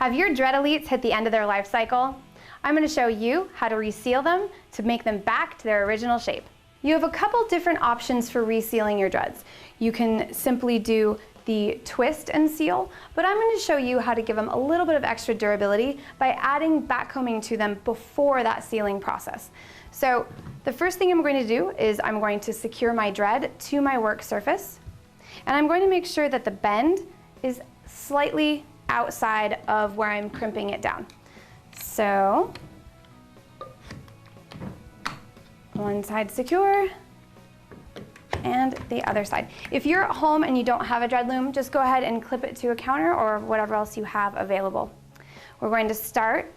Have your Dread Elites hit the end of their life cycle? I'm going to show you how to reseal them to make them back to their original shape. You have a couple different options for resealing your dreads. You can simply do the twist and seal, but I'm going to show you how to give them a little bit of extra durability by adding backcombing to them before that sealing process. So the first thing I'm going to do is I'm going to secure my dread to my work surface, and I'm going to make sure that the bend is slightly outside of where I'm crimping it down. So one side secure and the other side. If you're at home and you don't have a dread loom, just go ahead and clip it to a counter or whatever else you have available. We're going to start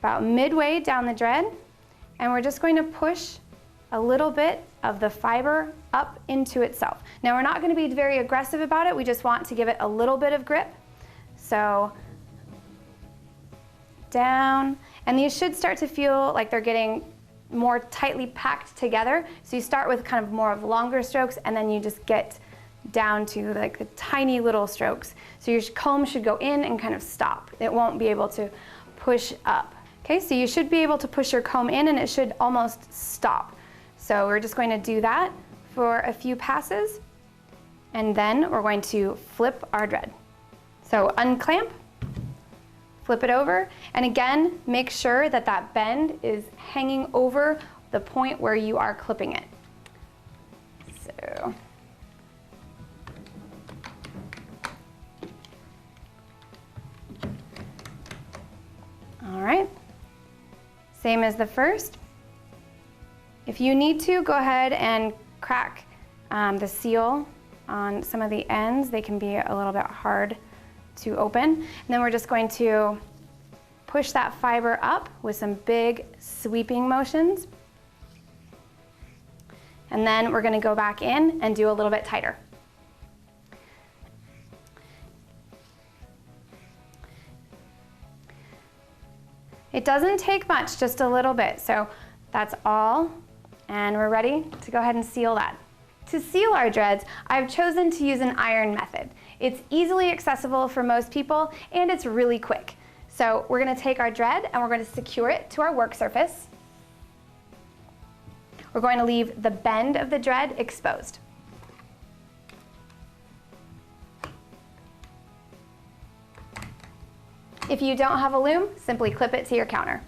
about midway down the dread, and we're just going to push a little bit of the fiber up into itself. Now we're not going to be very aggressive about it, we just want to give it a little bit of grip. So down, and these should start to feel like they're getting more tightly packed together. So you start with kind of more of longer strokes, and then you just get down to like the tiny little strokes. So your comb should go in and kind of stop. It won't be able to push up. Okay, so you should be able to push your comb in and it should almost stop. So we're just going to do that for a few passes, and then we're going to flip our dread. So unclamp, flip it over, and again, make sure that that bend is hanging over the point where you are clipping it. So, all right, same as the first. If you need to, go ahead and crack the seal on some of the ends. They can be a little bit hard to open. And then we're just going to push that fiber up with some big sweeping motions. And then we're going to go back in and do a little bit tighter. It doesn't take much, just a little bit. So that's all. And we're ready to go ahead and seal that. To seal our dreads, I've chosen to use an iron method. It's easily accessible for most people, and it's really quick. So we're going to take our dread and we're going to secure it to our work surface. We're going to leave the bend of the dread exposed. If you don't have a loom, simply clip it to your counter.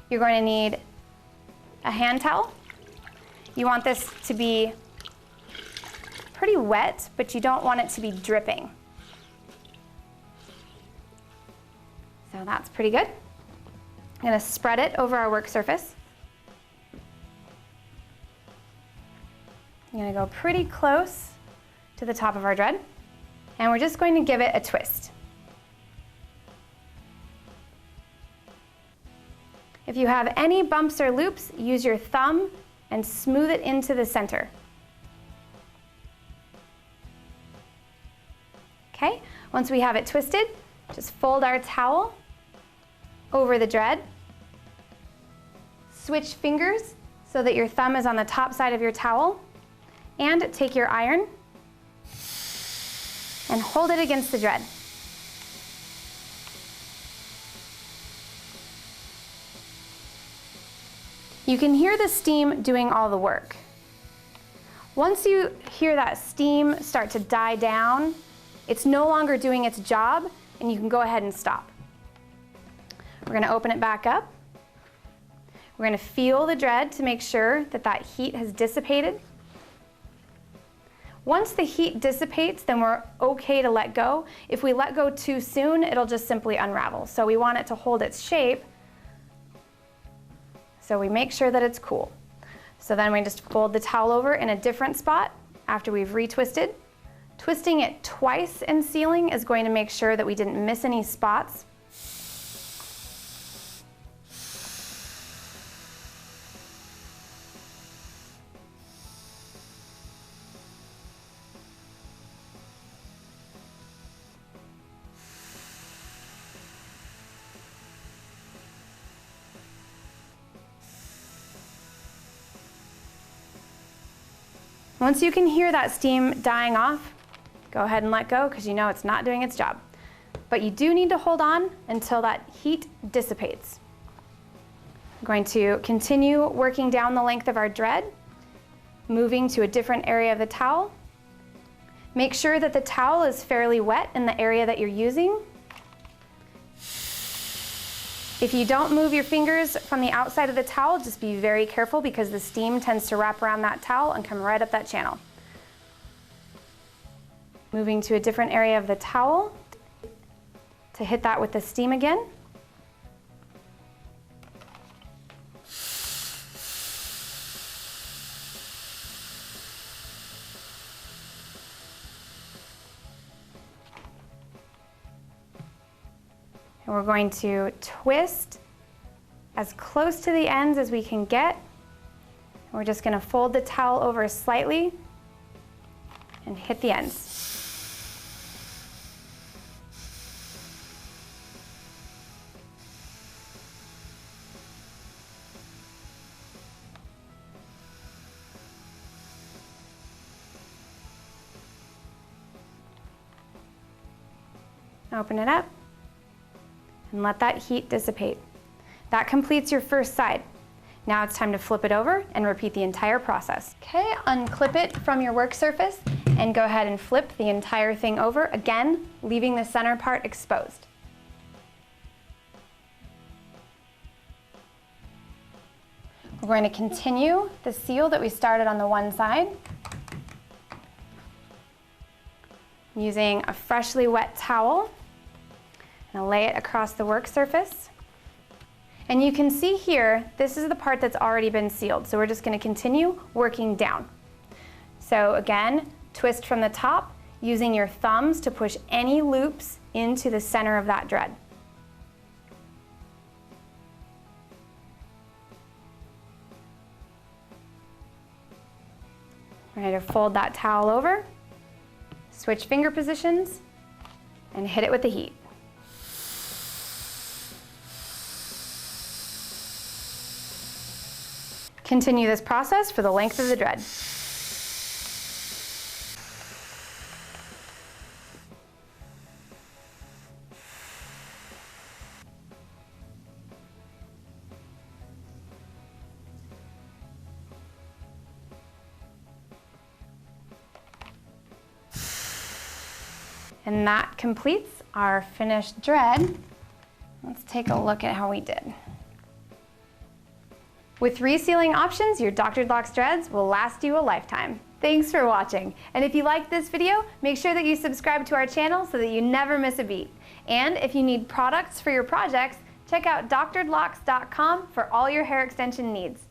You're going to need a hand towel. You want this to be pretty wet, but you don't want it to be dripping. So that's pretty good. I'm going to spread it over our work surface. I'm going to go pretty close to the top of our dread, and we're just going to give it a twist. If you have any bumps or loops, use your thumb and smooth it into the center. Okay, once we have it twisted, just fold our towel over the dread. Switch fingers so that your thumb is on the top side of your towel, and take your iron and hold it against the dread. You can hear the steam doing all the work. Once you hear that steam start to die down, it's no longer doing its job, and you can go ahead and stop. We're going to open it back up. We're going to feel the dread to make sure that that heat has dissipated. Once the heat dissipates, then we're okay to let go. If we let go too soon, it'll just simply unravel. So we want it to hold its shape. So we make sure that it's cool. So then we just fold the towel over in a different spot after we've retwisted. Twisting it twice in sealing is going to make sure that we didn't miss any spots. Once you can hear that steam dying off, go ahead and let go, because you know it's not doing its job. but you do need to hold on until that heat dissipates. I'm going to continue working down the length of our dread, moving to a different area of the towel. Make sure that the towel is fairly wet in the area that you're using. If you don't move your fingers from the outside of the towel, just be very careful because the steam tends to wrap around that towel and come right up that channel. Moving to a different area of the towel to hit that with the steam again. And we're going to twist as close to the ends as we can get. We're just going to fold the towel over slightly and hit the ends. Open it up and let that heat dissipate. That completes your first side. Now it's time to flip it over and repeat the entire process. Okay, unclip it from your work surface and go ahead and flip the entire thing over, again, leaving the center part exposed. We're going to continue the seal that we started on the one side using a freshly wet towel. Now lay it across the work surface. And you can see here, this is the part that's already been sealed. So we're just going to continue working down. So again, twist from the top, using your thumbs to push any loops into the center of that dread. Ready to fold that towel over, switch finger positions, and hit it with the heat. Continue this process for the length of the dread. And that completes our finished dread. Let's take a look at how we did. With resealing options, your Dr. Locks dreads will last you a lifetime. Thanks for watching. And if you liked this video, make sure that you subscribe to our channel so that you never miss a beat. And if you need products for your projects, check out drlocks.com for all your hair extension needs.